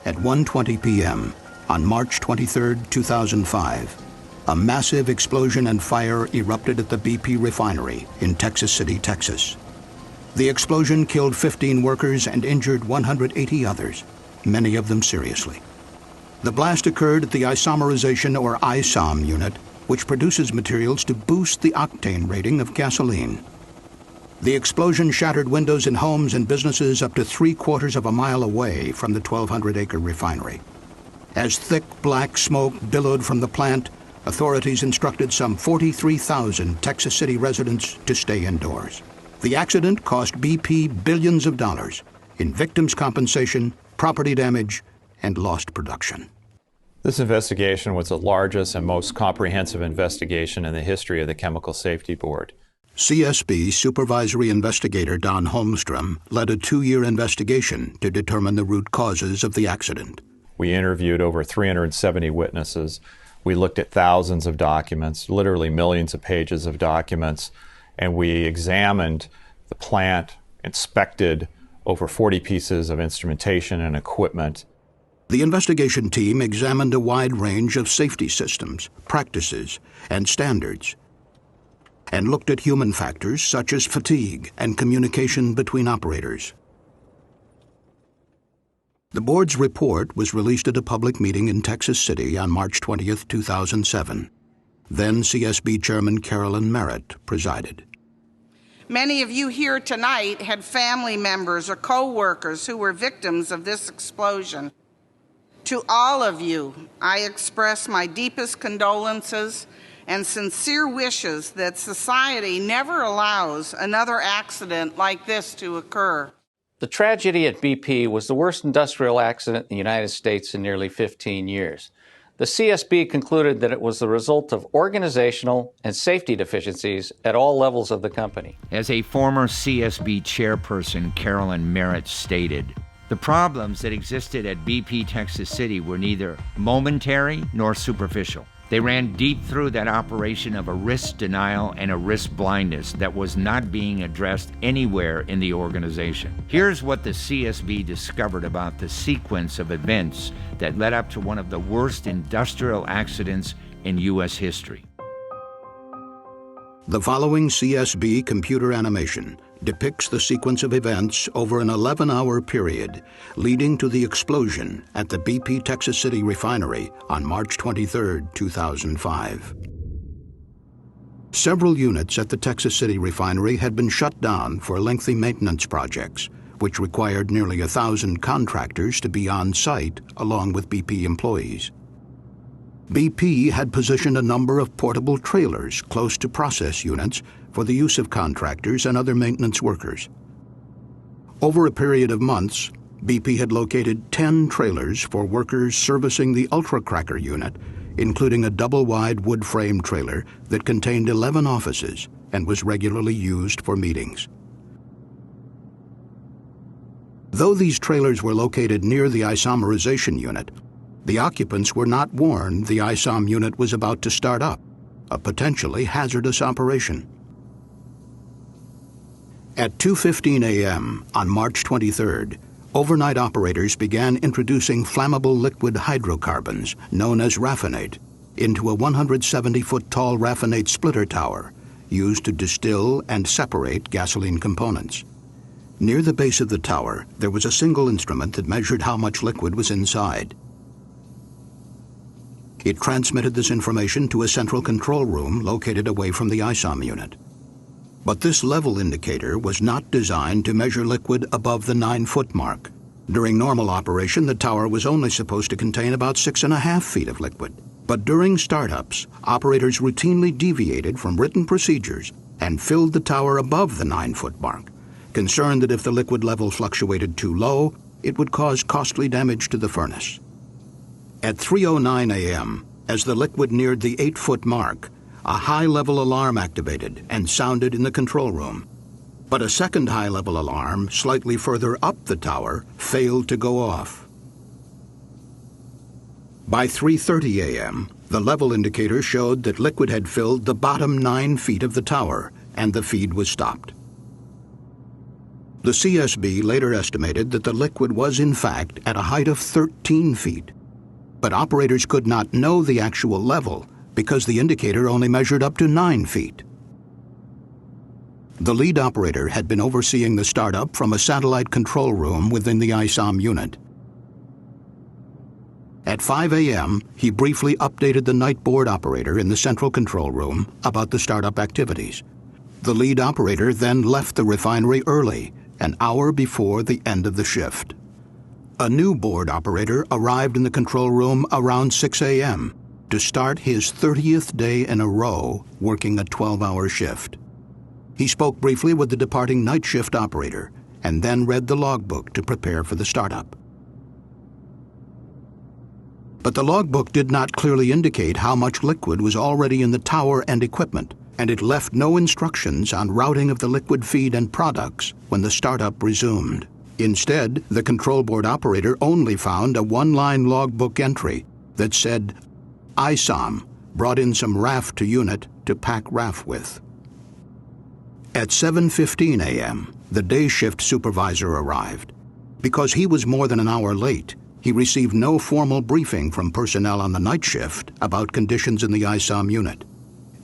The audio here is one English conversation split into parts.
At 1:20 p.m. on March 23, 2005, a massive explosion and fire erupted at the BP refinery in Texas City, Texas. The explosion killed 15 workers and injured 180 others, many of them seriously. The blast occurred at the isomerization or ISOM unit, which produces materials to boost the octane rating of gasoline. The explosion shattered windows in homes and businesses up to 3/4 of a mile away from the 1,200-acre refinery. As thick black smoke billowed from the plant, authorities instructed some 43,000 Texas City residents to stay indoors. The accident cost BP billions of dollars in victims' compensation, property damage, and lost production. This investigation was the largest and most comprehensive investigation in the history of the Chemical Safety Board. CSB Supervisory Investigator Don Holmstrom led a 2-year investigation to determine the root causes of the accident. We interviewed over 370 witnesses. We looked at thousands of documents, literally millions of pages of documents, and we examined the plant, inspected over 40 pieces of instrumentation and equipment. The investigation team examined a wide range of safety systems, practices, and standards, and looked at human factors such as fatigue and communication between operators. The board's report was released at a public meeting in Texas City on March 20, 2007. Then CSB Chairman Carolyn Merritt presided. Many of you here tonight had family members or co-workers who were victims of this explosion. To all of you, I express my deepest condolences and sincere wishes that society never allows another accident like this to occur. The tragedy at BP was the worst industrial accident in the United States in nearly 15 years. The CSB concluded that it was the result of organizational and safety deficiencies at all levels of the company. As a former CSB chairperson, Carolyn Merritt stated, the problems that existed at BP Texas City were neither momentary nor superficial. They ran deep through that operation of a risk denial and a risk blindness that was not being addressed anywhere in the organization. Here's what the CSB discovered about the sequence of events that led up to one of the worst industrial accidents in U.S. history. The following CSB computer animation depicts the sequence of events over an 11-hour period leading to the explosion at the BP Texas City refinery on March 23, 2005. Several units at the Texas City refinery had been shut down for lengthy maintenance projects, which required nearly 1,000 contractors to be on site along with BP employees. BP had positioned a number of portable trailers close to process units for the use of contractors and other maintenance workers. Over a period of months, BP had located 10 trailers for workers servicing the ultra-cracker unit, including a double-wide wood-frame trailer that contained 11 offices and was regularly used for meetings. Though these trailers were located near the isomerization unit, the occupants were not warned the ISOM unit was about to start up, a potentially hazardous operation. At 2:15 a.m. on March 23rd, overnight operators began introducing flammable liquid hydrocarbons, known as raffinate, into a 170-foot-tall raffinate splitter tower used to distill and separate gasoline components. Near the base of the tower, there was a single instrument that measured how much liquid was inside. It transmitted this information to a central control room located away from the ISOM unit. But this level indicator was not designed to measure liquid above the 9-foot mark. During normal operation, the tower was only supposed to contain about 6.5 feet of liquid. But during startups, operators routinely deviated from written procedures and filled the tower above the 9-foot mark, concerned that if the liquid level fluctuated too low, it would cause costly damage to the furnace. At 3:09 a.m., as the liquid neared the 8-foot mark, a high-level alarm activated and sounded in the control room. But a second high-level alarm, slightly further up the tower, failed to go off. By 3:30 a.m., the level indicator showed that liquid had filled the bottom 9 feet of the tower, and the feed was stopped. The CSB later estimated that the liquid was in fact at a height of 13 feet. But operators could not know the actual level because the indicator only measured up to 9 feet. The lead operator had been overseeing the startup from a satellite control room within the ISOM unit. At 5 a.m., he briefly updated the night board operator in the central control room about the startup activities. The lead operator then left the refinery early, an hour before the end of the shift. A new board operator arrived in the control room around 6 a.m. to start his 30th day in a row working a 12-hour shift. He spoke briefly with the departing night shift operator and then read the logbook to prepare for the startup. But the logbook did not clearly indicate how much liquid was already in the tower and equipment, and it left no instructions on routing of the liquid feed and products when the startup resumed. Instead, the control board operator only found a one-line logbook entry that said, ISOM brought in some RAF to unit to pack RAF with. At 7:15 a.m., the day shift supervisor arrived. Because he was more than an hour late, he received no formal briefing from personnel on the night shift about conditions in the ISOM unit.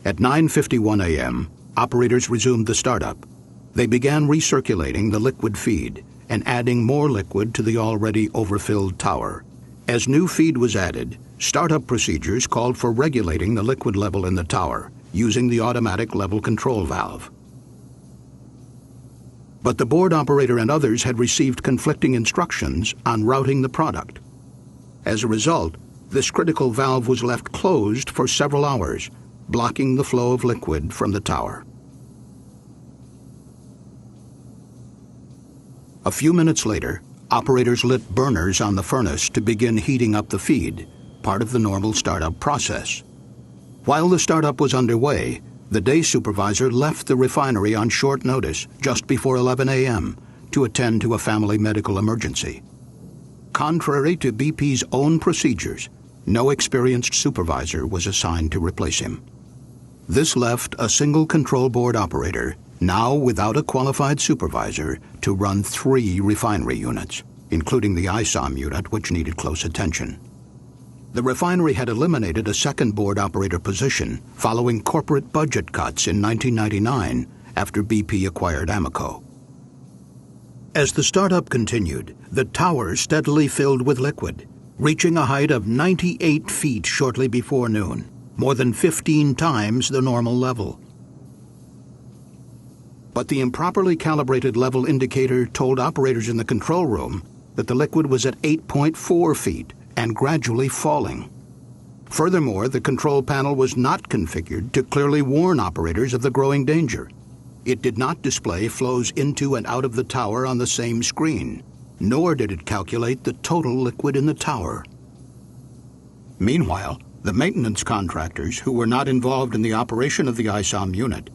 At 9:51 a.m., operators resumed the startup. They began recirculating the liquid feed and adding more liquid to the already overfilled tower. As new feed was added, startup procedures called for regulating the liquid level in the tower using the automatic level control valve. But the board operator and others had received conflicting instructions on routing the product. As a result, this critical valve was left closed for several hours, blocking the flow of liquid from the tower. A few minutes later, operators lit burners on the furnace to begin heating up the feed, part of the normal startup process. While the startup was underway, the day supervisor left the refinery on short notice just before 11 a.m. to attend to a family medical emergency. Contrary to BP's own procedures, no experienced supervisor was assigned to replace him. This left a single control board operator, now without a qualified supervisor, to run 3 refinery units, including the ISOM unit, which needed close attention. The refinery had eliminated a second board operator position following corporate budget cuts in 1999 after BP acquired Amoco. As the startup continued, the tower steadily filled with liquid, reaching a height of 98 feet shortly before noon, more than 15 times the normal level. But the improperly calibrated level indicator told operators in the control room that the liquid was at 8.4 feet and gradually falling. Furthermore, the control panel was not configured to clearly warn operators of the growing danger. It did not display flows into and out of the tower on the same screen, nor did it calculate the total liquid in the tower. Meanwhile, the maintenance contractors, who were not involved in the operation of the ISOM unit,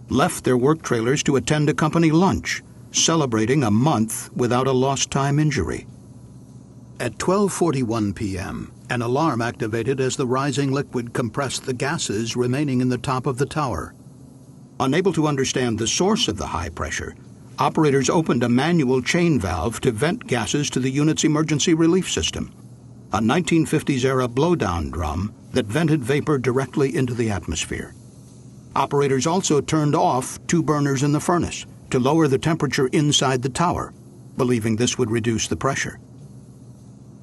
left their work trailers to attend a company lunch, celebrating a month without a lost time injury. At 12:41 p.m., an alarm activated as the rising liquid compressed the gases remaining in the top of the tower. Unable to understand the source of the high pressure, operators opened a manual chain valve to vent gases to the unit's emergency relief system, a 1950s-era blowdown drum that vented vapor directly into the atmosphere. Operators also turned off 2 burners in the furnace to lower the temperature inside the tower, believing this would reduce the pressure.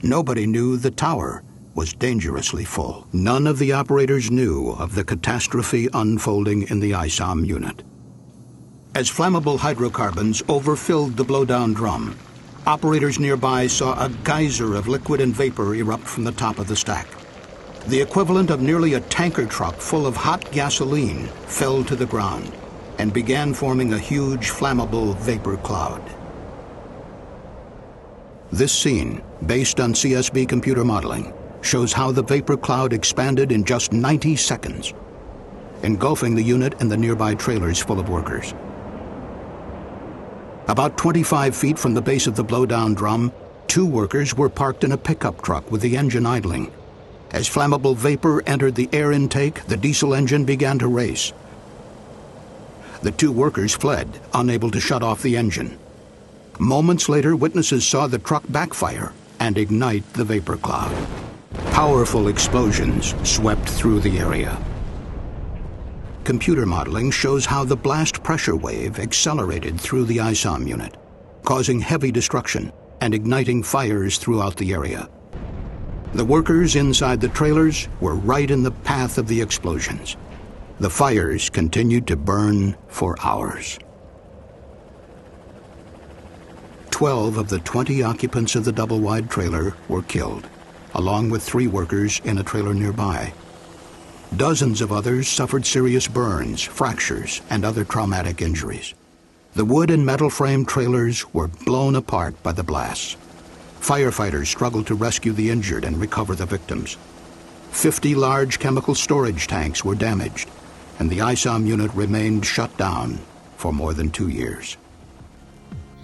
Nobody knew the tower was dangerously full. None of the operators knew of the catastrophe unfolding in the ISOM unit. As flammable hydrocarbons overfilled the blowdown drum, operators nearby saw a geyser of liquid and vapor erupt from the top of the stack. The equivalent of nearly a tanker truck full of hot gasoline fell to the ground and began forming a huge flammable vapor cloud. This scene, based on CSB computer modeling, shows how the vapor cloud expanded in just 90 seconds, engulfing the unit and the nearby trailers full of workers. About 25 feet from the base of the blowdown drum, 2 workers were parked in a pickup truck with the engine idling. As flammable vapor entered the air intake, the diesel engine began to race. The 2 workers fled, unable to shut off the engine. Moments later, witnesses saw the truck backfire and ignite the vapor cloud. Powerful explosions swept through the area. Computer modeling shows how the blast pressure wave accelerated through the ISOM unit, causing heavy destruction and igniting fires throughout the area. The workers inside the trailers were right in the path of the explosions. The fires continued to burn for hours. 12 of the 20 occupants of the double-wide trailer were killed, along with 3 workers in a trailer nearby. Dozens of others suffered serious burns, fractures, and other traumatic injuries. The wood and metal frame trailers were blown apart by the blasts. Firefighters struggled to rescue the injured and recover the victims. 50 large chemical storage tanks were damaged, and the ISOM unit remained shut down for more than 2 years.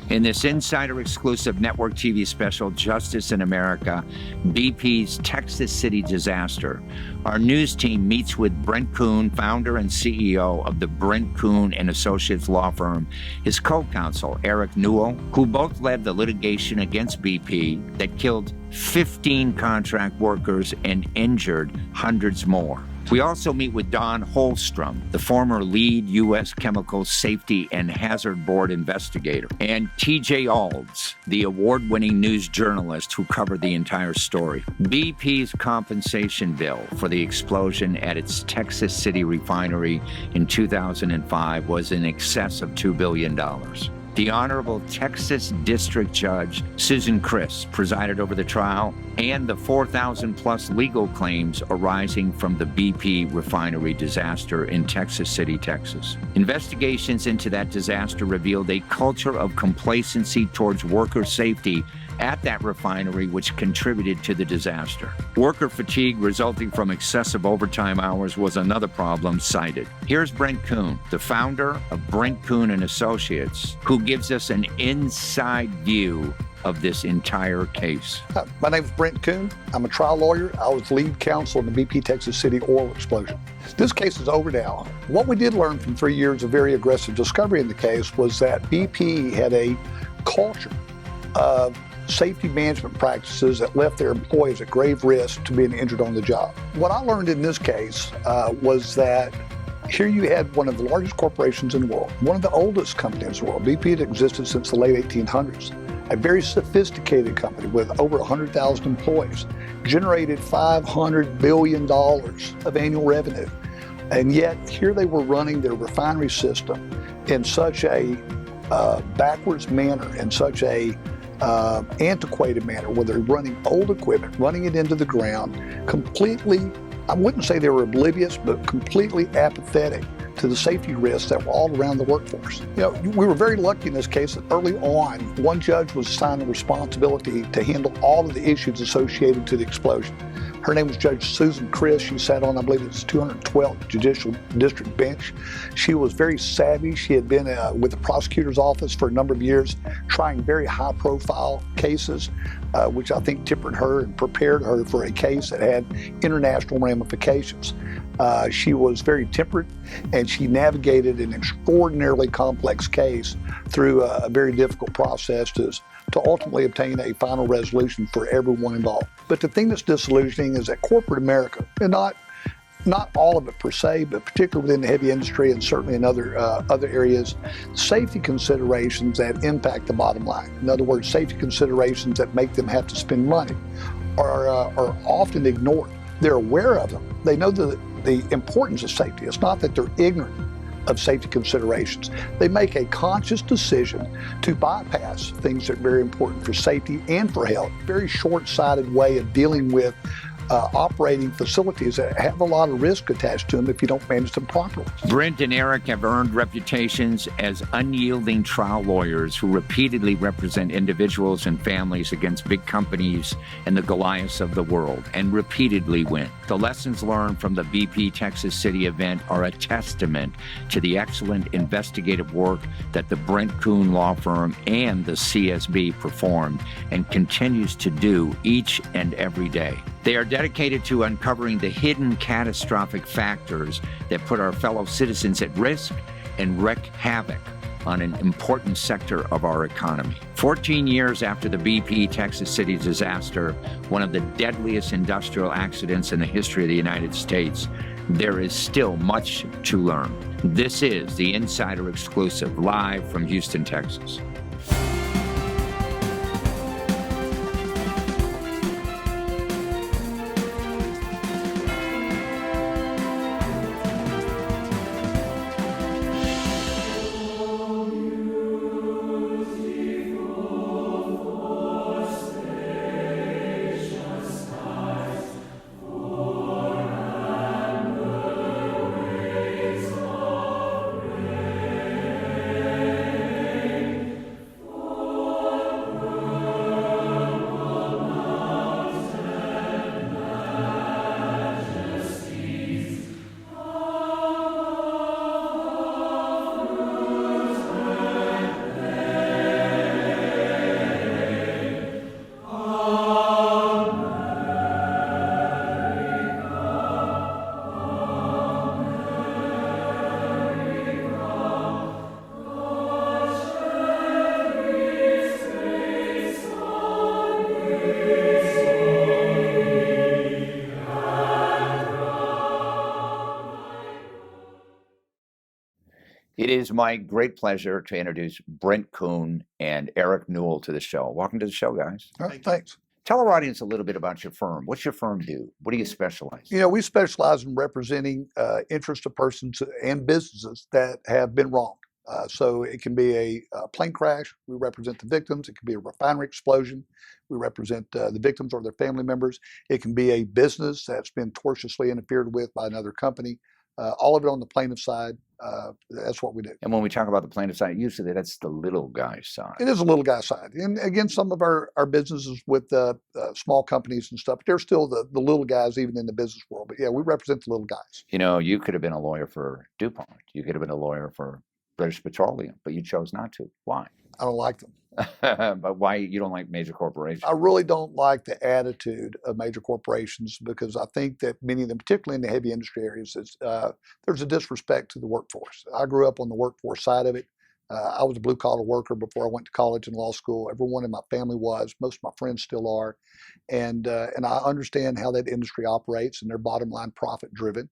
In this insider-exclusive network TV special, Justice in America, BP's Texas City disaster, our news team meets with Brent Coon, founder and CEO of the Brent Coon Associates law firm, his co-counsel, Eric Newell, who both led the litigation against BP that killed 15 contract workers and injured hundreds more. We also meet with Don Holstrom, the former lead U.S. Chemical Safety and Hazard Board investigator, and T.J. Alds, the award-winning news journalist who covered the entire story. BP's compensation bill for the explosion at its Texas City refinery in 2005 was in excess of $2 billion. The Honorable Texas District Judge Susan Criss presided over the trial and the 4,000-plus legal claims arising from the BP refinery disaster in Texas City, Texas. Investigations into that disaster revealed a culture of complacency towards worker safety at that refinery, which contributed to the disaster. Worker fatigue resulting from excessive overtime hours was another problem cited. Here's Brent Coon, the founder of Brent Coon Associates, who gives us an inside view of this entire case. My name is Brent Coon. I'm a trial lawyer. I was lead counsel in the BP Texas City oil explosion. This case is over now. What we did learn from 3 years of very aggressive discovery in the case was that BP had a culture of safety management practices that left their employees at grave risk to being injured on the job. What I learned in this case was that here you had one of the largest corporations in the world, one of the oldest companies in the world. BP had existed since the late 1800s. A very sophisticated company with over 100,000 employees, generated $500 billion of annual revenue. And yet here they were running their refinery system in such a backwards manner, in such a antiquated manner, where they're running old equipment, running it into the ground, completely, I wouldn't say they were oblivious, but completely apathetic to the safety risks that were all around the workforce. You know, we were very lucky in this case that early on, one judge was assigned the responsibility to handle all of the issues associated to the explosion. Her name was Judge Susan Criss. She sat on, I believe it's 212th Judicial District Bench. She was very savvy. She had been with the prosecutor's office for a number of years, trying very high-profile cases, which I think tempered her and prepared her for a case that had international ramifications. She was very temperate, and she navigated an extraordinarily complex case through a very difficult process to ultimately obtain a final resolution for everyone involved. But the thing that's disillusioning is that corporate America, and not all of it per se, but particularly within the heavy industry and certainly in other areas, safety considerations that impact the bottom line. In other words, safety considerations that make them have to spend money are often ignored. They're aware of them. They know the importance of safety. It's not that they're ignorant of safety considerations. They make a conscious decision to bypass things that are very important for safety and for health. Very short-sighted way of dealing with operating facilities that have a lot of risk attached to them if you don't manage them properly. Brent and Eric have earned reputations as unyielding trial lawyers who repeatedly represent individuals and families against big companies and the Goliaths of the world, and repeatedly win. The lessons learned from the BP Texas City event are a testament to the excellent investigative work that the Brent Coon law firm and the CSB performed and continues to do each and every day. They are dedicated to uncovering the hidden catastrophic factors that put our fellow citizens at risk and wreak havoc on an important sector of our economy. 14 years after the BP Texas City disaster, one of the deadliest industrial accidents in the history of the United States, there is still much to learn. This is the Insider Exclusive, live from Houston, Texas. It is my great pleasure to introduce Brent Coon and Eric Newell to the show. Welcome to the show, guys. All right, thanks. Tell our audience a little bit about your firm. What's your firm do? What do you specialize in? You know, we specialize in representing interests of persons and businesses that have been wronged. So it can be a plane crash. We represent the victims. It can be a refinery explosion. We represent the victims or their family members. It can be a business that's been tortiously interfered with by another company. All of it on the plaintiff side. That's what we do. And when we talk about the plaintiff side, usually that's the little guy's side. It is a little guy side. And again, some of our businesses with small companies and stuff, but they're still the little guys even in the business world. But yeah, we represent the little guys. You know, you could have been a lawyer for DuPont. You could have been a lawyer for British Petroleum, but you chose not to. Why? I don't like them. But why you don't like major corporations? I really don't like the attitude of major corporations because I think that many of them, particularly in the heavy industry areas, there's a disrespect to the workforce. I grew up on the workforce side of it. I was a blue-collar worker before I went to college and law school. Everyone in my family was. Most of my friends still are. And I understand how that industry operates, and they're bottom-line profit-driven.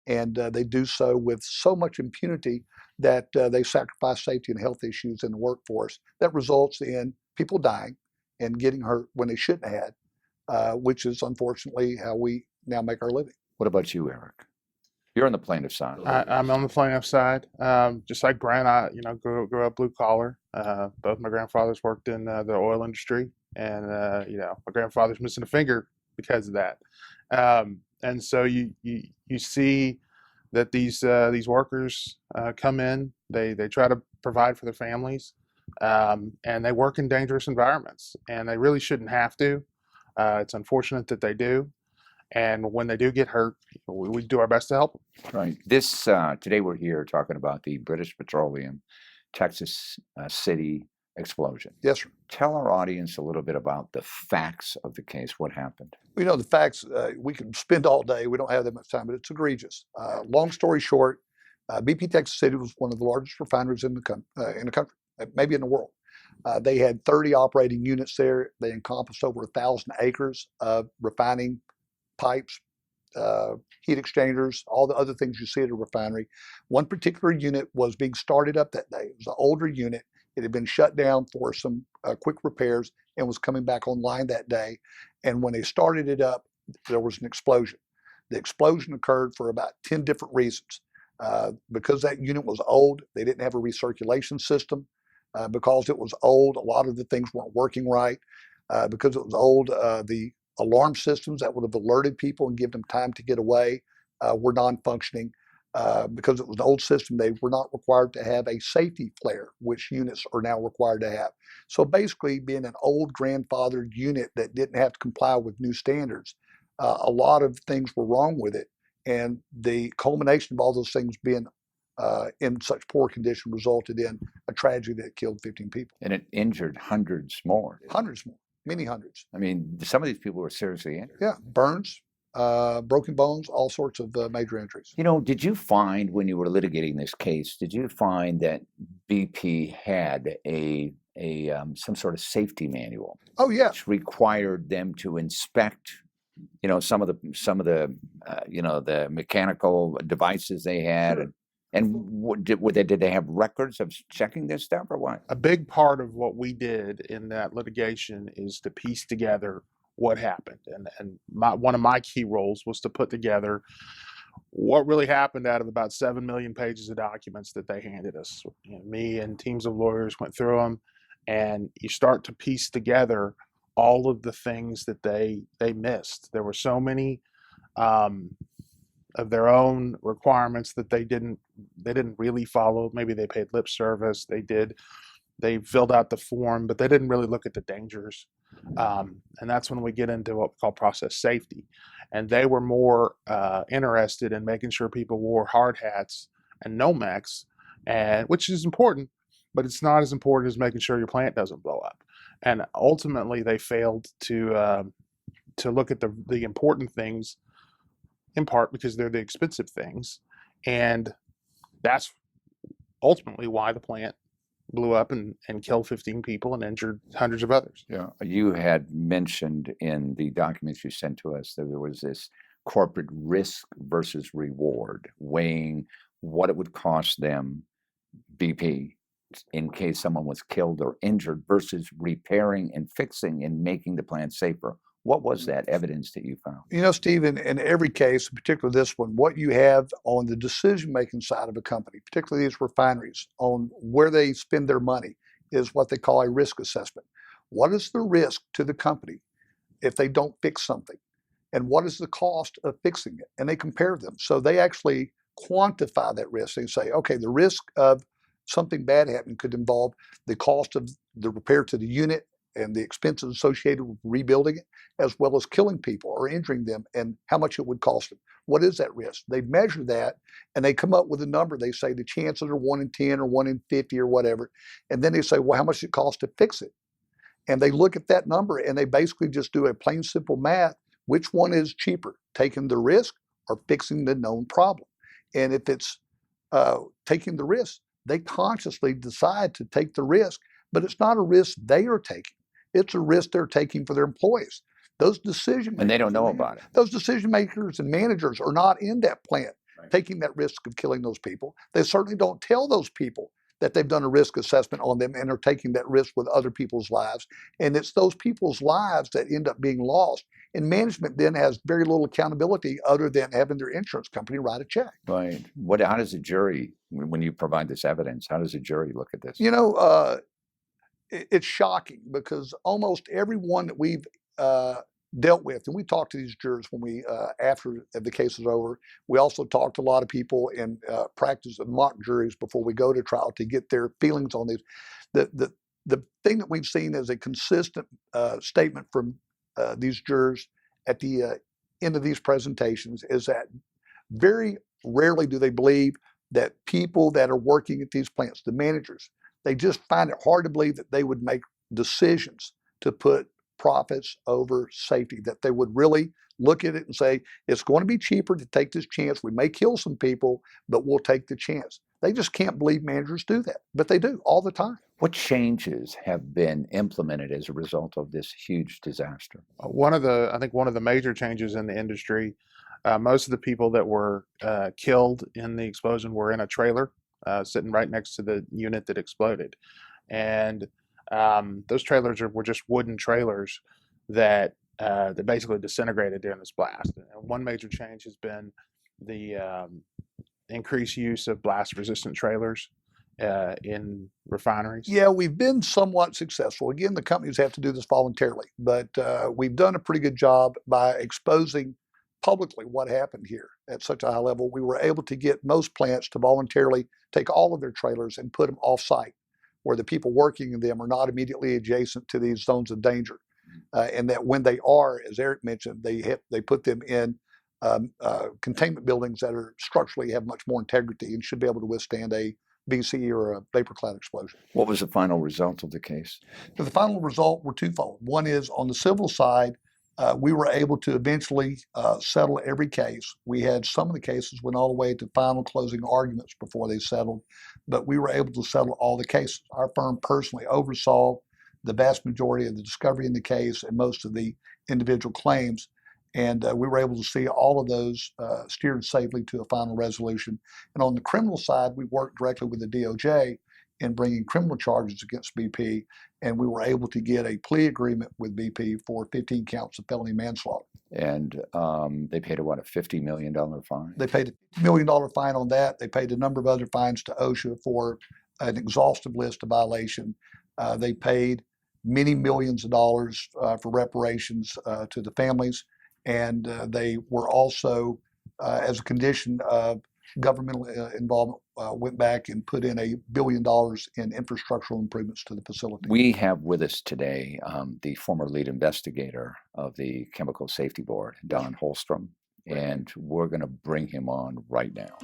And they do so with so much impunity that they sacrifice safety and health issues in the workforce that results in people dying and getting hurt when they shouldn't have, which is unfortunately how we now make our living. What about you, Eric? You're on the plaintiff side. I'm on the plaintiff side. Just like Brent, I grew up blue collar. Both my grandfathers worked in the oil industry, and my grandfather's missing a finger because of that. And so you see that these workers come in, they try to provide for their families, and they work in dangerous environments, and they really shouldn't have to. It's unfortunate that they do, and when they do get hurt, we do our best to help them. Right. Today we're here talking about the British Petroleum Texas City explosion. Yes, sir. Tell our audience a little bit about the facts of the case. What happened? You know, the facts, we can spend all day. We don't have that much time, but it's egregious. Long story short, BP Texas City was one of the largest refineries in the country, maybe in the world. They had 30 operating units there. They encompassed over 1,000 acres of refining pipes, heat exchangers, all the other things you see at a refinery. One particular unit was being started up that day. It was an older unit. It had been shut down for some quick repairs and was coming back online that day. And when they started it up, there was an explosion. The explosion occurred for about 10 different reasons. Because that unit was old, they didn't have a recirculation system. Because it was old, a lot of the things weren't working right. Because it was old, the alarm systems that would have alerted people and given them time to get away were non-functioning. Because it was an old system, they were not required to have a safety flare, which units are now required to have. So basically, being an old grandfathered unit that didn't have to comply with new standards, a lot of things were wrong with it. And the culmination of all those things being in such poor condition resulted in a tragedy that killed 15 people. And it injured hundreds more. Hundreds more, many hundreds. I mean, some of these people were seriously injured. Yeah, burns, broken bones, all sorts of major injuries. You know, did you find when you were litigating this case, did you find that BP had some sort of safety manual? Oh yeah, Which required them to inspect, you know, some of the you know, the mechanical devices they had, sure. and did they have records of checking this stuff or what? A big part of what we did in that litigation is to piece together what happened. And one of my key roles was to put together what really happened out of about 7 million pages of documents that they handed us. You know, me and teams of lawyers went through them, and you start to piece together all of the things that they missed. There were so many of their own requirements that they didn't really follow. Maybe they paid lip service. They filled out the form, but they didn't really look at the dangers. And that's when we get into what we call process safety. And they were more interested in making sure people wore hard hats and Nomex, which is important, but it's not as important as making sure your plant doesn't blow up. And ultimately, they failed to look at the important things, in part because they're the expensive things. And that's ultimately why the plant blew up and killed 15 people and injured hundreds of others. Yeah, you had mentioned in the documents you sent to us that there was this corporate risk versus reward, weighing what it would cost them, BP, in case someone was killed or injured, versus repairing and fixing and making the plant safer. What was that evidence that you found? You know, Steve, in every case, particularly this one, what you have on the decision-making side of a company, particularly these refineries, on where they spend their money, is what they call a risk assessment. What is the risk to the company if they don't fix something? And what is the cost of fixing it? And they compare them. So they actually quantify that risk. They say, okay, the risk of something bad happening could involve the cost of the repair to the unit and the expenses associated with rebuilding it, as well as killing people or injuring them, and how much it would cost them. What is that risk? They measure that, and they come up with a number. They say the chances are 1 in 10 or 1 in 50 or whatever. And then they say, well, how much it costs to fix it? And they look at that number, and they basically just do a plain simple math. Which one is cheaper, taking the risk or fixing the known problem? And if it's taking the risk, they consciously decide to take the risk, but it's not a risk they are taking. It's a risk they're taking for their employees. Those decision makers, And they don't know about it. Those decision makers and managers are not in that plant taking that risk of killing those people. They certainly don't tell those people that they've done a risk assessment on them and are taking that risk with other people's lives. And it's those people's lives that end up being lost. And management then has very little accountability other than having their insurance company write a check. Right. How does the jury, when you provide this evidence, how does the jury look at this? You know, it's shocking because almost everyone that we've dealt with, and we talked to these jurors when we, after the case is over, we also talked to a lot of people in practice of mock juries before we go to trial to get their feelings on these. The thing that we've seen is a consistent statement from these jurors at the end of these presentations is that very rarely do they believe that people that are working at these plants, the managers, they just find it hard to believe that they would make decisions to put profits over safety, that they would really look at it and say, it's going to be cheaper to take this chance. We may kill some people, but we'll take the chance. They just can't believe managers do that, but they do all the time. What changes have been implemented as a result of this huge disaster? I think one of the major changes in the industry, most of the people that were killed in the explosion were in a trailer sitting right next to the unit that exploded. And those trailers were just wooden trailers that basically disintegrated during this blast. And one major change has been the increased use of blast-resistant trailers in refineries. Yeah, we've been somewhat successful. Again, the companies have to do this voluntarily, but we've done a pretty good job by exposing publicly what happened here at such a high level. We were able to get most plants to voluntarily take all of their trailers and put them off-site, where the people working in them are not immediately adjacent to these zones of danger, and that when they are, as Eric mentioned, they put them in containment buildings that are structurally have much more integrity and should be able to withstand a VC or a vapor cloud explosion. What was the final result of the case? So the final result were twofold. One is on the civil side, We were able to eventually settle every case. We had some of the cases went all the way to final closing arguments before they settled, but we were able to settle all the cases. Our firm personally oversaw the vast majority of the discovery in the case and most of the individual claims. And we were able to see all of those steered safely to a final resolution. And on the criminal side, we worked directly with the DOJ in bringing criminal charges against BP, and we were able to get a plea agreement with BP for 15 counts of felony manslaughter. And they paid a $50 million fine? They paid a $50 million fine on that. They paid a number of other fines to OSHA for an exhaustive list of violation. They paid many millions of dollars for reparations to the families, and they were also, as a condition of governmental involvement, went back and put in $1 billion in infrastructural improvements to the facility. We have with us today the former lead investigator of the Chemical Safety Board, Don Holstrom, and we're going to bring him on right now.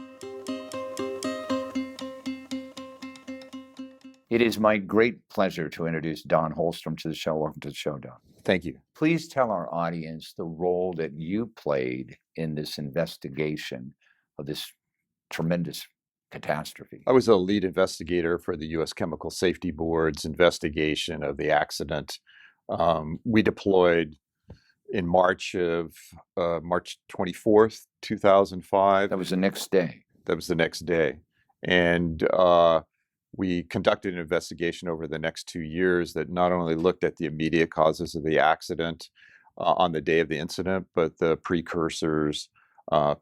It is my great pleasure to introduce Don Holstrom to the show. Welcome to the show, Don. Thank you. Please tell our audience the role that you played in this investigation of this tremendous catastrophe. I was a lead investigator for the U.S. Chemical Safety Board's investigation of the accident. We deployed in March 24th, 2005. That was the next day. That was the next day. And we conducted an investigation over the next 2 years that not only looked at the immediate causes of the accident on the day of the incident, but the precursors,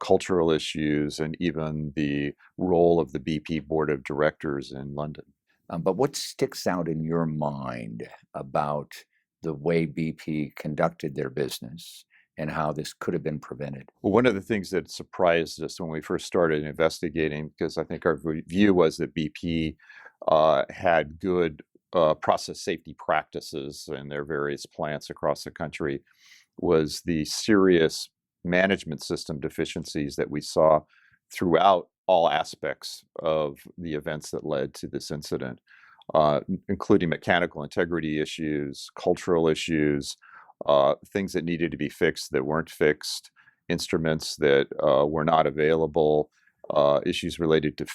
cultural issues, and even the role of the BP Board of Directors in London. But what sticks out in your mind about the way BP conducted their business and how this could have been prevented? Well, one of the things that surprised us when we first started investigating, because I think our view was that BP had good process safety practices in their various plants across the country, was the serious management system deficiencies that we saw throughout all aspects of the events that led to this incident, including mechanical integrity issues, cultural issues, things that needed to be fixed that weren't fixed, instruments that were not available, issues related to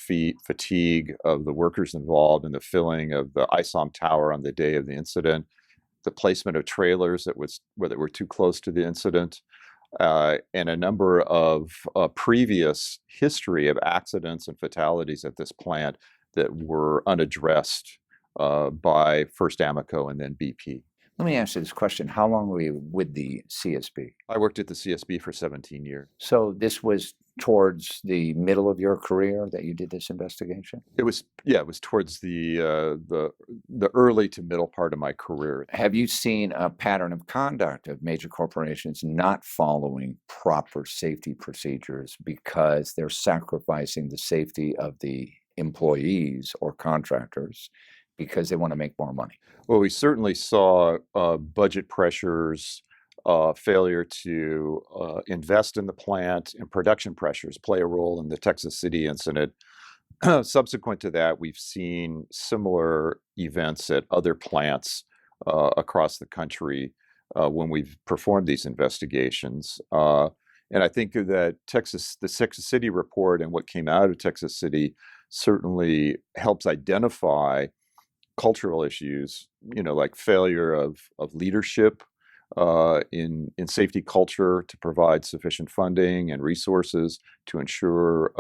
fatigue of the workers involved in the filling of the ISOM tower on the day of the incident, the placement of trailers that were too close to the incident, and a number of previous history of accidents and fatalities at this plant that were unaddressed by first Amoco and then BP. Let me ask you this question. How long were you with the CSB? I worked at the CSB for 17 years. So this was towards the middle of your career that you did this investigation? It was towards the early to middle part of my career. Have you seen a pattern of conduct of major corporations not following proper safety procedures because they're sacrificing the safety of the employees or contractors because they want to make more money? Well, we certainly saw budget pressures, failure to invest in the plant, and production pressures play a role in the Texas City incident. Subsequent to that, we've seen similar events at other plants across the country when we've performed these investigations. And I think that the Texas City report and what came out of Texas City certainly helps identify cultural issues, like failure of leadership in safety culture to provide sufficient funding and resources to ensure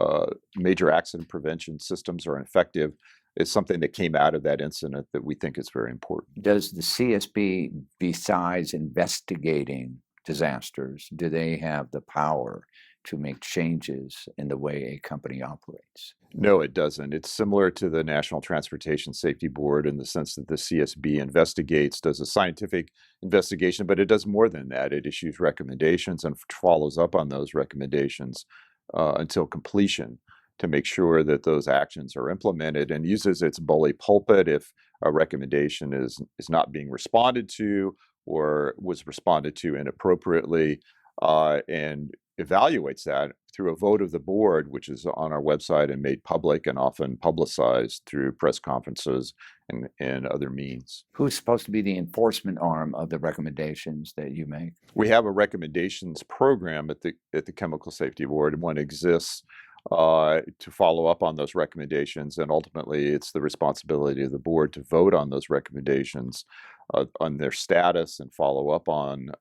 major accident prevention systems are effective, is something that came out of that incident that we think is very important. Does the CSB, besides investigating disasters, do they have the power to make changes in the way a company operates? No, it doesn't. It's similar to the National Transportation Safety Board in the sense that the CSB investigates, does a scientific investigation, but it does more than that. It issues recommendations and follows up on those recommendations until completion to make sure that those actions are implemented, and uses its bully pulpit if a recommendation is not being responded to or was responded to inappropriately, and evaluates that through a vote of the board, which is on our website and made public and often publicized through press conferences and other means. Who's supposed to be the enforcement arm of the recommendations that you make? We have a recommendations program at the Chemical Safety Board, and one exists to follow up on those recommendations, and ultimately it's the responsibility of the board to vote on those recommendations, on their status, and follow up on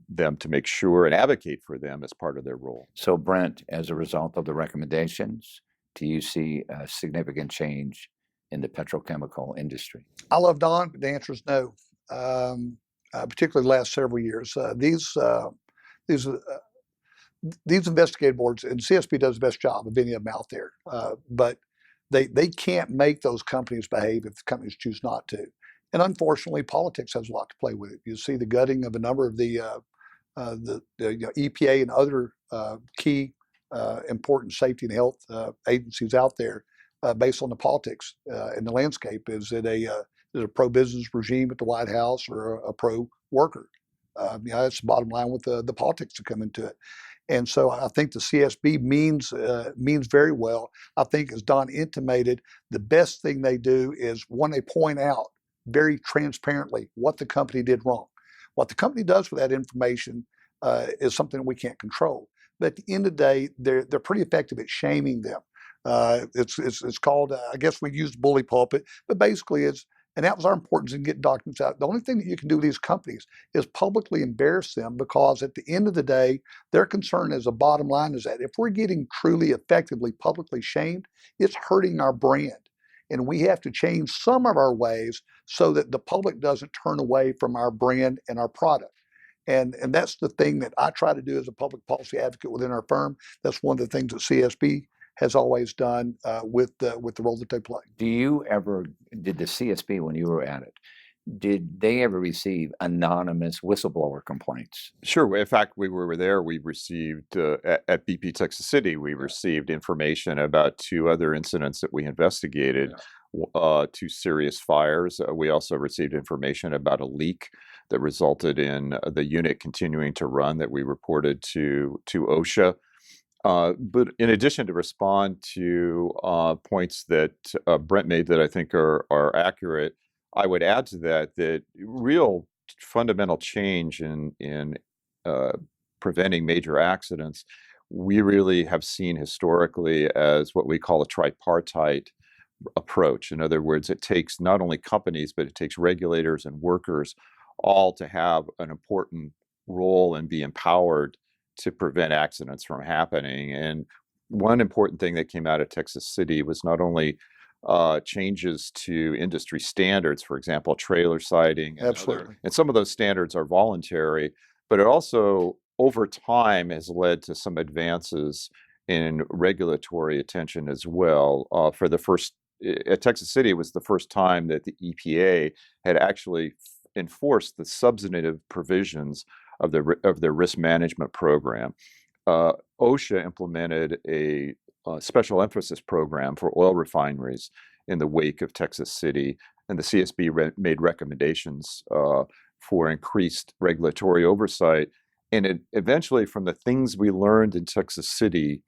them to make sure and advocate for them as part of their role. So, Brent, as a result of the recommendations, do you see a significant change in the petrochemical industry? I love Don, but the answer is no. Particularly the last several years, these investigative boards, and CSB does the best job of any of them out there, but they can't make those companies behave if the companies choose not to. And unfortunately, politics has a lot to play with it. You see the gutting of a number of the EPA and other key important safety and health agencies out there based on the politics in the landscape. Is it a pro-business regime at the White House or a pro-worker? That's the bottom line with the politics that come into it. And so I think the CSB means very well. I think, as Don intimated, the best thing they do is, one, they point out very transparently what the company did wrong. What the company does with that information is something that we can't control. But at the end of the day, they're pretty effective at shaming them. It's called, I guess we use bully pulpit, but basically and that was our importance in getting documents out. The only thing that you can do with these companies is publicly embarrass them, because at the end of the day, their concern as a bottom line is that if we're getting truly effectively publicly shamed, it's hurting our brand. And we have to change some of our ways so that the public doesn't turn away from our brand and our product. And that's the thing that I try to do as a public policy advocate within our firm. That's one of the things that CSB has always done with the role that they play. Did the CSB, when you were at it, did they ever receive anonymous whistleblower complaints? Sure. In fact, we were there. We received, at BP Texas City, we received information about 2 other incidents that we investigated, 2 serious fires. We also received information about a leak that resulted in the unit continuing to run that we reported to OSHA. But in addition, to respond to points that Brent made that I think are accurate, I would add to that real fundamental change in preventing major accidents, we really have seen historically as what we call a tripartite approach. In other words, it takes not only companies, but it takes regulators and workers all to have an important role and be empowered to prevent accidents from happening. And one important thing that came out of Texas City was not only changes to industry standards, for example, trailer sighting, and some of those standards are voluntary, but it also, over time, has led to some advances in regulatory attention as well. At Texas City, it was the first time that the EPA had actually enforced the substantive provisions of their risk management program. OSHA implemented a special emphasis program for oil refineries in the wake of Texas City, and the CSB made recommendations for increased regulatory oversight. And eventually, from the things we learned in Texas City,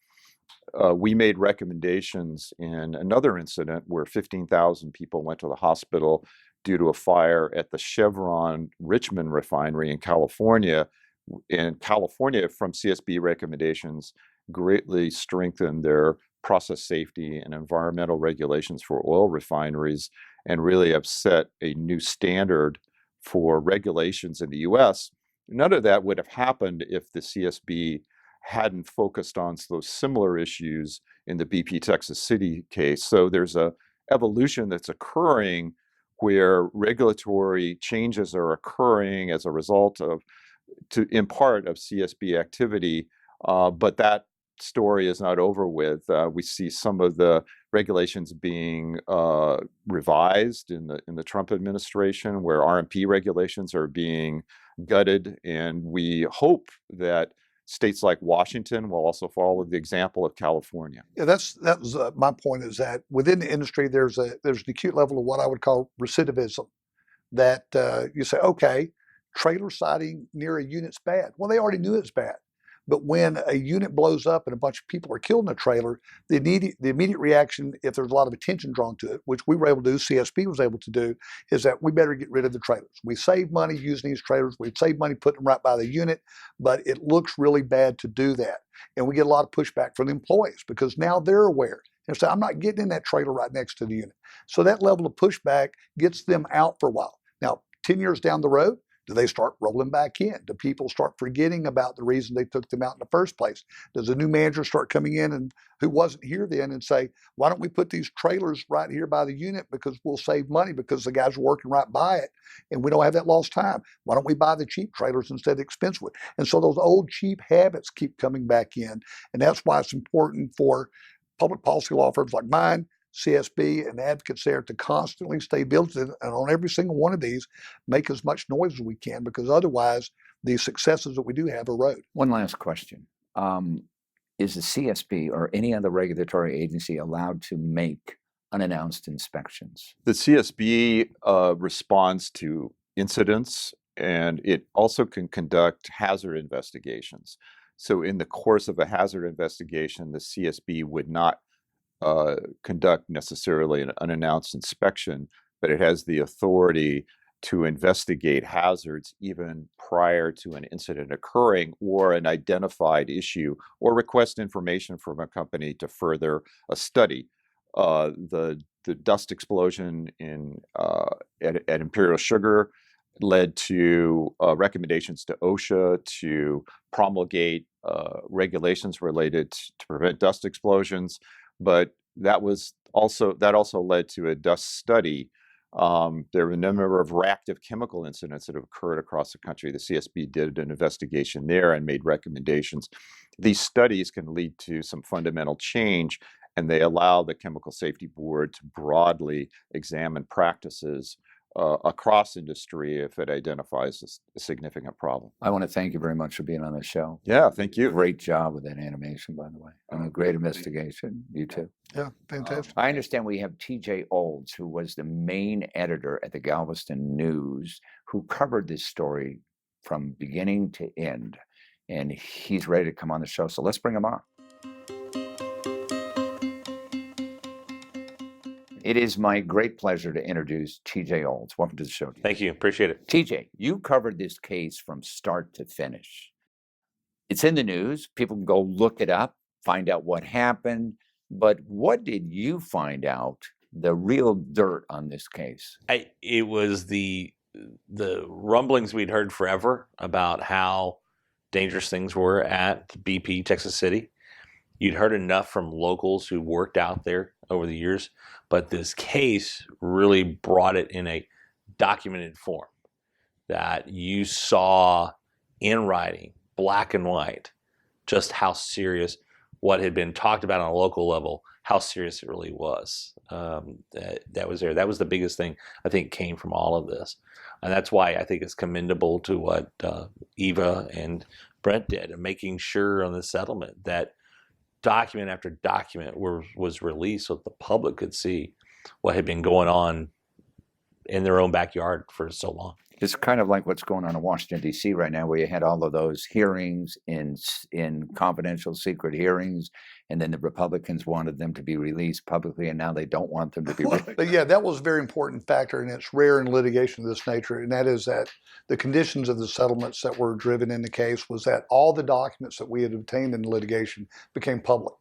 we made recommendations in another incident where 15,000 people went to the hospital due to a fire at the Chevron Richmond refinery in California. And California, from CSB recommendations, greatly strengthened their process safety and environmental regulations for oil refineries, and really have set a new standard for regulations in the U.S. None of that would have happened if the CSB hadn't focused on those similar issues in the BP Texas City case. So there's a evolution that's occurring where regulatory changes are occurring as a result of, in part, of CSB activity, but that story is not over with. We see some of the regulations being revised in the Trump administration, where RMP regulations are being gutted, and we hope that states like Washington will also follow the example of California. Yeah, that was my point, is that within the industry, there's an acute level of what I would call recidivism, that you say, okay, trailer sighting near a unit's bad. Well, they already knew it's bad. But when a unit blows up and a bunch of people are killed in a trailer, the immediate reaction, if there's a lot of attention drawn to it, which we were able to do, CSB was able to do, is that we better get rid of the trailers. We save money using these trailers. We save money putting them right by the unit, but it looks really bad to do that. And we get a lot of pushback from the employees because now they're aware. And say, I'm not getting in that trailer right next to the unit. So that level of pushback gets them out for a while. Now, 10 years down the road, do they start rolling back in? Do people start forgetting about the reason they took them out in the first place? Does a new manager start coming in and who wasn't here then and say, why don't we put these trailers right here by the unit because we'll save money because the guys are working right by it and we don't have that lost time. Why don't we buy the cheap trailers instead of the expensive ones? And so those old cheap habits keep coming back in. And that's why it's important for public policy law firms like mine, CSB, and advocates there to constantly stay vigilant and on every single one of these make as much noise as we can, because otherwise the successes that we do have erode. One last question. Is the CSB or any other regulatory agency allowed to make unannounced inspections? The CSB responds to incidents, and it also can conduct hazard investigations. So in the course of a hazard investigation, the CSB would not conduct necessarily an unannounced inspection, but it has the authority to investigate hazards even prior to an incident occurring or an identified issue, or request information from a company to further a study. The dust explosion at Imperial Sugar led to recommendations to OSHA to promulgate regulations related to prevent dust explosions. But that also led to a dust study. There were a number of reactive chemical incidents that have occurred across the country. The CSB did an investigation there and made recommendations. These studies can lead to some fundamental change, and they allow the Chemical Safety Board to broadly examine practices across industry if it identifies a significant problem. I want to thank you very much for being on the show. Yeah, thank you. Great job with that animation, by the way. And a great investigation. You too. Yeah, fantastic. I understand we have TJ Olds, who was the main editor at the Galveston News, who covered this story from beginning to end. And he's ready to come on the show. So let's bring him on. It is my great pleasure to introduce TJ Olds. Welcome to the show. Thank you. Appreciate it. TJ, you covered this case from start to finish. It's in the news. People can go look it up, find out what happened. But what did you find out, the real dirt on this case? It was the rumblings we'd heard forever about how dangerous things were at BP, Texas City. You'd heard enough from locals who worked out there over the years, but this case really brought it in a documented form that you saw in writing, black and white, just how serious what had been talked about on a local level, how serious it really was. That was there. That was the biggest thing I think came from all of this. And that's why I think it's commendable to what Eva and Brent did, and making sure on the settlement that document after document was released so that the public could see what had been going on in their own backyard for so long. It's kind of like what's going on in Washington, D.C. right now, where you had all of those hearings in confidential, secret hearings, and then the Republicans wanted them to be released publicly, and now they don't want them to be released. But yeah, that was a very important factor, and it's rare in litigation of this nature, and that is that the conditions of the settlements that were driven in the case was that all the documents that we had obtained in the litigation became public.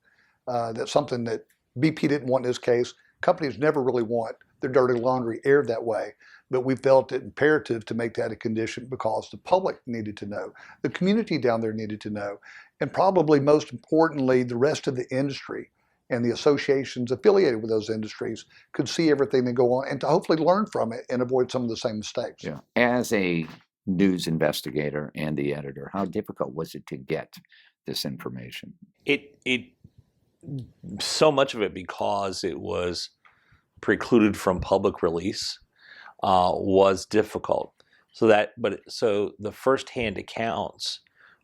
That's something that BP didn't want in this case. Companies never really want their dirty laundry aired that way. But we felt it imperative to make that a condition because the public needed to know, the community down there needed to know, and probably most importantly, the rest of the industry and the associations affiliated with those industries could see everything that go on and to hopefully learn from it and avoid some of the same mistakes. Yeah. As a news investigator and the editor, how difficult was it to get this information? It so much of it, because it was precluded from public release, was difficult. So the first-hand accounts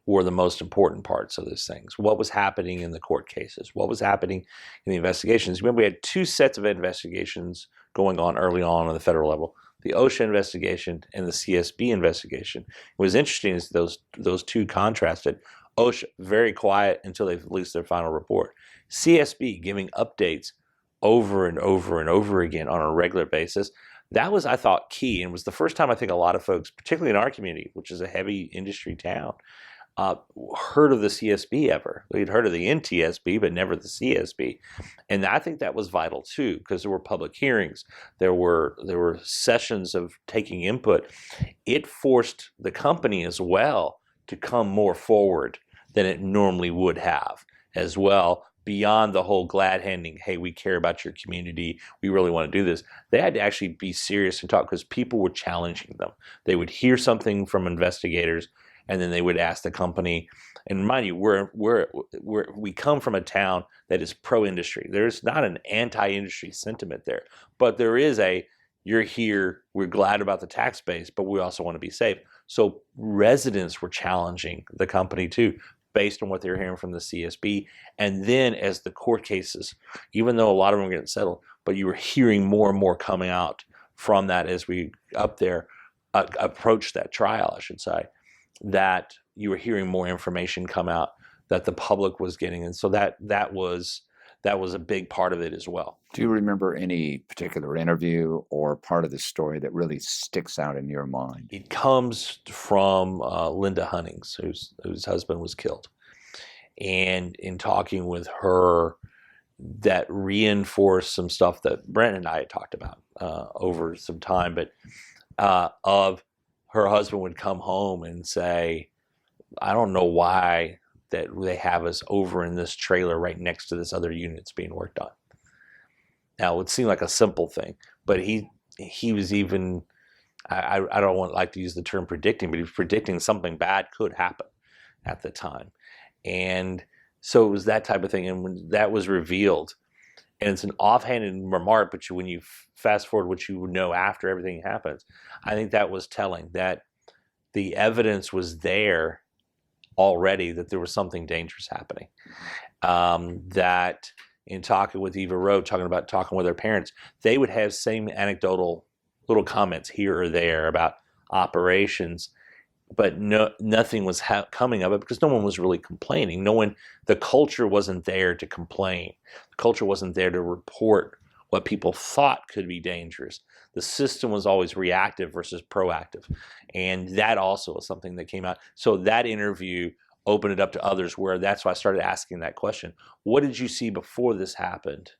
were the most important parts of these things. What was happening in the court cases? What was happening in the investigations? Remember, we had two sets of investigations going on early on the federal level: the OSHA investigation and the CSB investigation. What was interesting is those two contrasted. OSHA, very quiet until they've released their final report. CSB giving updates over and over and over again on a regular basis. That was, I thought, key, and was the first time I think a lot of folks, particularly in our community, which is a heavy industry town, heard of the CSB ever. They'd heard of the NTSB, but never the CSB. And I think that was vital too, because there were public hearings, there were sessions of taking input. It forced the company as well to come more forward than it normally would have as well, beyond the whole glad handing, hey, we care about your community, we really want to do this. They had to actually be serious and talk, because people were challenging them. They would hear something from investigators, and then they would ask the company. And mind you, we come from a town that is pro-industry. There's not an anti-industry sentiment there, but there is you're here, we're glad about the tax base, but we also want to be safe. So residents were challenging the company too, based on what they were hearing from the CSB. And then as the court cases, even though a lot of them were getting settled, but you were hearing more and more coming out from that as we approached that trial, I should say, that you were hearing more information come out that the public was getting. And so that was a big part of it as well. Do you remember any particular interview or part of the story that really sticks out in your mind? It comes from Linda Hunnings, whose husband was killed. And in talking with her, that reinforced some stuff that Brent and I had talked about over some time, but of her husband would come home and say, I don't know why that they have us over in this trailer right next to this other unit that's being worked on. Now, it would seem like a simple thing, but he was even, I don't like to use the term predicting, but he was predicting something bad could happen at the time. And so it was that type of thing. And when that was revealed, and it's an offhanded remark, but when you fast forward what you know after everything happens, I think that was telling, that the evidence was there already that there was something dangerous happening. That in talking with Eva Rowe, talking with her parents, they would have same anecdotal little comments here or there about operations, but nothing was coming of it, because no one was really complaining. The culture wasn't there to complain. The culture wasn't there to report what people thought could be dangerous. The system was always reactive versus proactive. And that also was something that came out. So that interview opened it up to others, where that's why I started asking that question. What did you see before this happened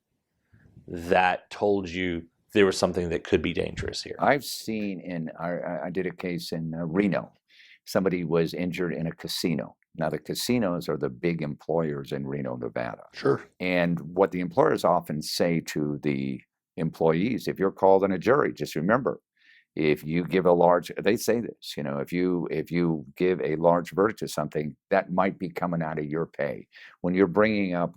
that told you there was something that could be dangerous here? I've seen I did a case in Reno. Somebody was injured in a casino. Now, the casinos are the big employers in Reno, Nevada. Sure. And what the employers often say to the employees, if you're called in a jury, just remember, if you give they say this, if you give a large verdict to something, that might be coming out of your pay. When you're bringing up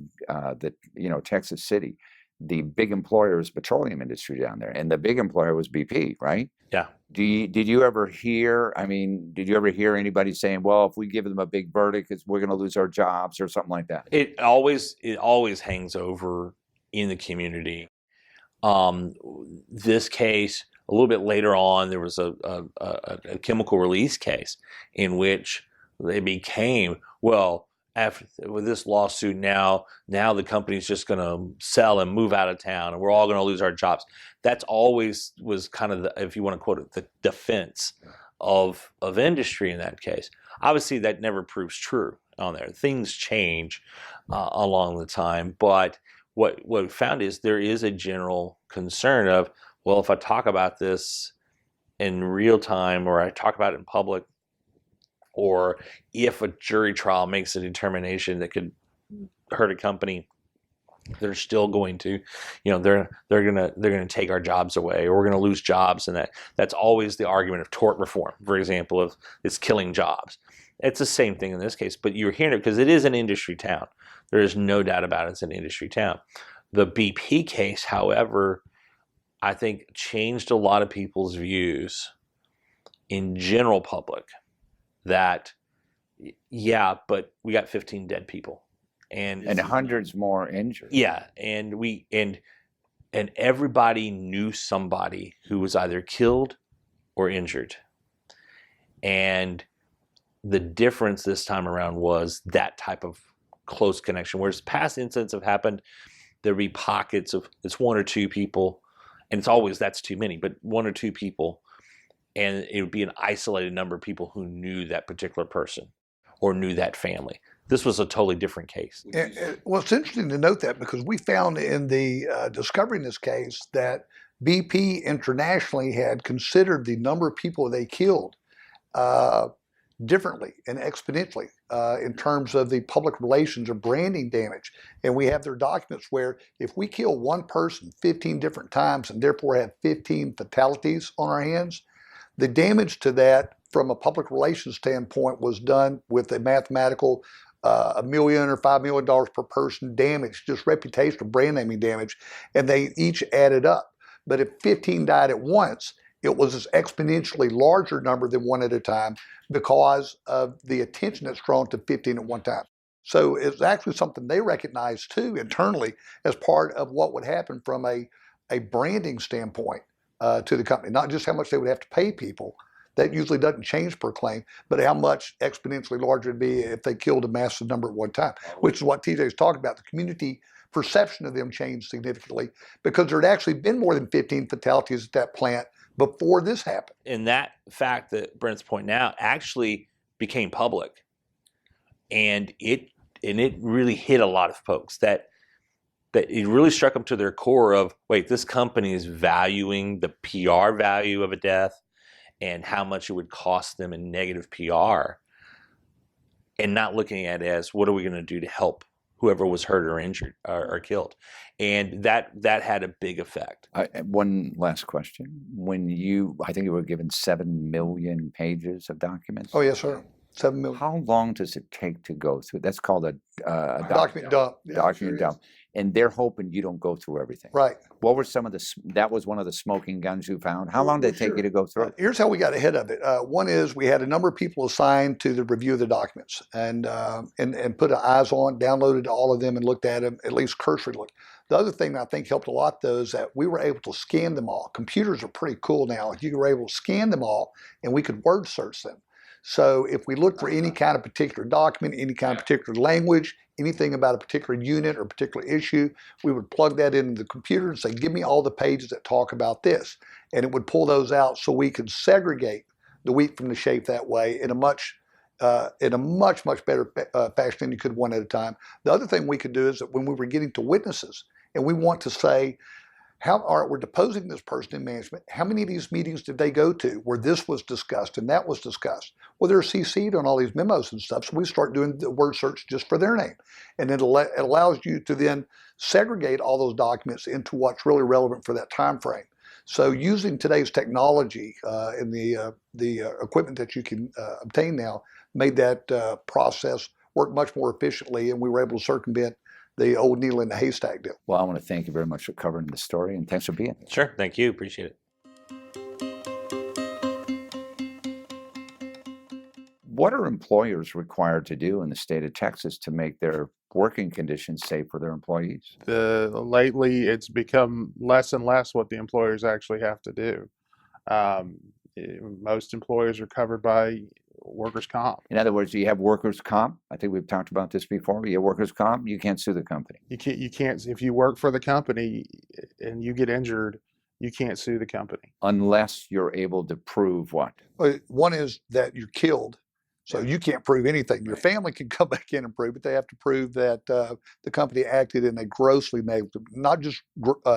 Texas City, the big employer is petroleum industry down there, and the big employer was BP, right? Yeah. Did you ever hear anybody saying, well, if we give them a big verdict, we're going to lose our jobs or something like that? It always hangs over in the community. This case, a little bit later on, there was a chemical release case in which they became, with this lawsuit now the company's just going to sell and move out of town, and we're all going to lose our jobs. That's always was kind of if you want to quote it, the defense of industry in that case. Obviously, that never proves true on there. Things change along the time, but what we found is there is a general concern of, well, if I talk about this in real time, or I talk about it in public, or if a jury trial makes a determination that could hurt a company, they're still going to, they're going to take our jobs away, or we're going to lose jobs. And that's always the argument of tort reform, for example, of it's killing jobs. It's the same thing in this case, but you're hearing it because it is an industry town. There is no doubt about it. It's an industry town. The BP case, however, I think changed a lot of people's views in general public that, yeah, but we got 15 dead people. And hundreds more injured. Yeah, and everybody knew somebody who was either killed or injured. And The difference this time around was that type of close connection. Whereas past incidents have happened, there'd be pockets of it's one or two people, and it's always that's too many, but one or two people, and it would be an isolated number of people who knew that particular person or knew that family. This was a totally different case. Well, it's interesting to note that because we found in the discovery in this case that BP internationally had considered the number of people they killed differently and exponentially in terms of the public relations or branding damage. And we have their documents where if we kill one person 15 different times and therefore have 15 fatalities on our hands, the damage to that from a public relations standpoint was done with a mathematical $1 million or $5 million per person damage, just reputational brand naming damage, and they each added up. But if 15 died at once, it was an exponentially larger number than one at a time because of the attention that's drawn to 15 at one time. So it's actually something they recognize too internally as part of what would happen from a branding standpoint to the company, not just how much they would have to pay people. That usually doesn't change per claim, but how much exponentially larger it'd be if they killed a massive number at one time, which is what TJ is talking about. The community perception of them changed significantly because there had actually been more than 15 fatalities at that plant before this happened. And that fact that Brent's pointing out actually became public, and it really hit a lot of folks that it really struck them to their core of, wait, this company is valuing the PR value of a death and how much it would cost them in negative PR, and not looking at it as, what are we going to do to help whoever was hurt or injured or killed? And that had a big effect. One last question. I think you were given 7 million pages of documents. Oh, yes, sir. 7 million. How long does it take to go through? That's called a document dump. Yeah, document dump. And they're hoping you don't go through everything. Right. What were some of that was one of the smoking guns you found. How long did it take you to go through it? Here's how we got ahead of it. One is we had a number of people assigned to the review of the documents and put eyes on, downloaded all of them and looked at them, at least cursory look. The other thing that I think helped a lot though is that we were able to scan them all. Computers are pretty cool now. You were able to scan them all and we could word search them. So if we look for any kind of particular document, any kind of particular language, anything about a particular unit or particular issue, we would plug that into the computer and say, give me all the pages that talk about this. And it would pull those out so we could segregate the wheat from the chaff that way in a much better fashion than you could one at a time. The other thing we could do is that when we were getting to witnesses and we want to say, we're deposing this person in management. How many of these meetings did they go to where this was discussed and that was discussed? Well, they're CC'd on all these memos and stuff, so we start doing the word search just for their name. And it allows you to then segregate all those documents into what's really relevant for that time frame. So using today's technology and the equipment that you can obtain now made that process work much more efficiently, and we were able to circumvent the old needle in the haystack deal. Well, I want to thank you very much for covering the story, and thanks for being here. Sure. Thank you. Appreciate it. What are employers required to do in the state of Texas to make their working conditions safe for their employees? Lately, it's become less and less what the employers actually have to do. Most employers are covered by workers' comp. In other words, you have workers' comp. I think we've talked about this before. You have workers' comp, you can't sue the company. You can't, if you work for the company and you get injured, you can't sue the company. Unless you're able to prove what? One is that you're killed. So you can't prove anything. Your family can come back in and prove it. They have to prove that the company acted in a grossly negligent, not just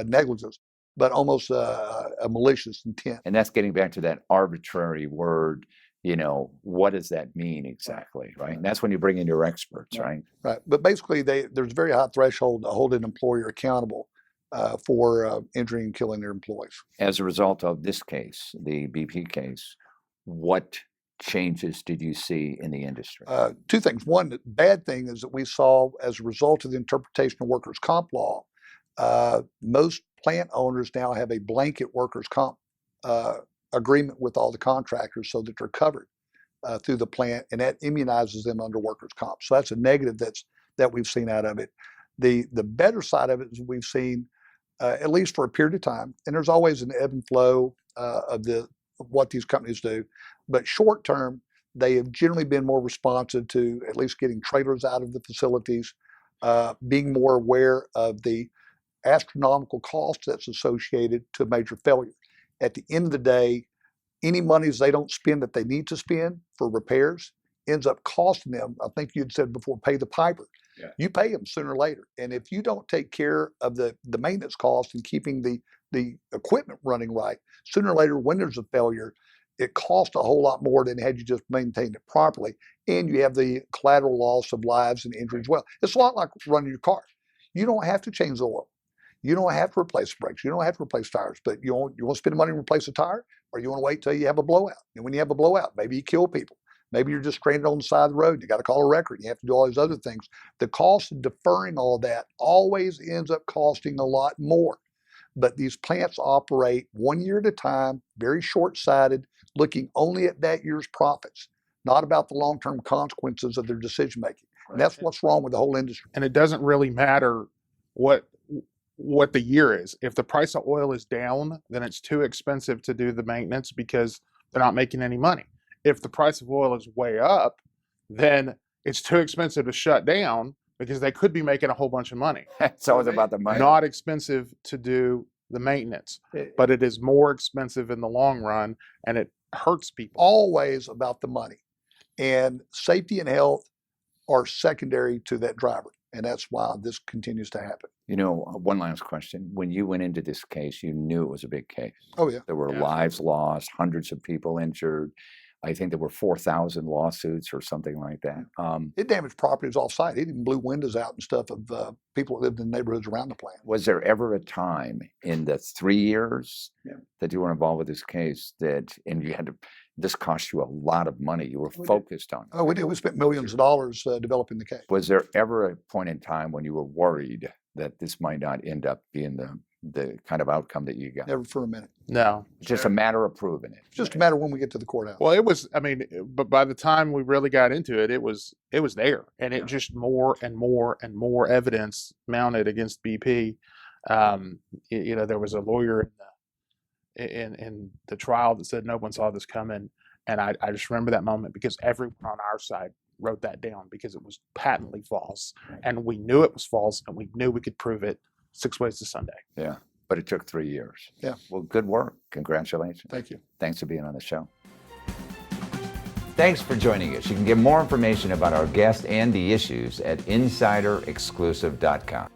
negligence, but almost a malicious intent. And that's getting back to that arbitrary word. What does that mean exactly, right? And that's when you bring in your experts, right? Right. But basically, there's a very high threshold to hold an employer accountable for injuring and killing their employees. As a result of this case, the BP case, what changes did you see in the industry? Two things. One, the bad thing is that we saw as a result of the interpretation of workers' comp law, most plant owners now have a blanket workers' comp agreement with all the contractors so that they're covered through the plant, and that immunizes them under workers' comp. So that's a negative that we've seen out of it. The better side of it is we've seen, at least for a period of time, and there's always an ebb and flow of what these companies do, but short term, They have generally been more responsive to at least getting trailers out of the facilities, being more aware of the astronomical cost that's associated to a major failure. At the end of the day, any monies they don't spend that they need to spend for repairs ends up costing them. I think you'd said before, pay the piper. Yeah. You pay them sooner or later. And if you don't take care of the maintenance cost and keeping the equipment running right, sooner or later, when there's a failure, it costs a whole lot more than had you just maintained it properly. And you have the collateral loss of lives and injury as well. It's a lot like running your car. You don't have to change the oil. You don't have to replace brakes. You don't have to replace tires. But you want to spend the money to replace a tire, or you want to wait till you have a blowout. And when you have a blowout, maybe you kill people. Maybe you're just stranded on the side of the road. You got to call a record. You have to do all these other things. The cost of deferring all of that always ends up costing a lot more. But these plants operate 1 year at a time, very short-sighted, looking only at that year's profits, not about the long-term consequences of their decision-making. Right. And that's what's wrong with the whole industry. And it doesn't really matter what the year is. If the price of oil is down, then it's too expensive to do the maintenance because they're not making any money. If the price of oil is way up, then it's too expensive to shut down because they could be making a whole bunch of money. It's always about the money. Not expensive to do the maintenance, but it is more expensive in the long run, and it hurts people. Always about the money. And safety and health are secondary to that driver. And that's why this continues to happen. You know, one last question. When you went into this case, you knew it was a big case. Oh, yeah. There were lives lost, hundreds of people injured. I think there were 4,000 lawsuits or something like that. It damaged properties off-site. It even blew windows out and stuff of people that lived in neighborhoods around the plant. Was there ever a time in the 3 years that you were involved with this case and you had to, this cost you a lot of money, you were focused on it? Oh, we did. We spent millions of dollars developing the case. Was there ever a point in time when you were worried that this might not end up being the kind of outcome that you got? Never for a minute. No. It's just a matter of proving it. It's just a matter when we get to the courthouse. Well, it was, I mean, but by the time we really got into it, it was there. And it just more and more and more evidence mounted against BP. You know, there was a lawyer in the trial that said no one saw this coming. And I just remember that moment because everyone on our side wrote that down because it was patently false. And we knew it was false, and we knew we could prove it 6 ways to Sunday. Yeah, but it took 3 years. Yeah. Well, good work. Congratulations. Thank you. Thanks for being on the show. Thanks for joining us. You can get more information about our guest and the issues at insiderexclusive.com.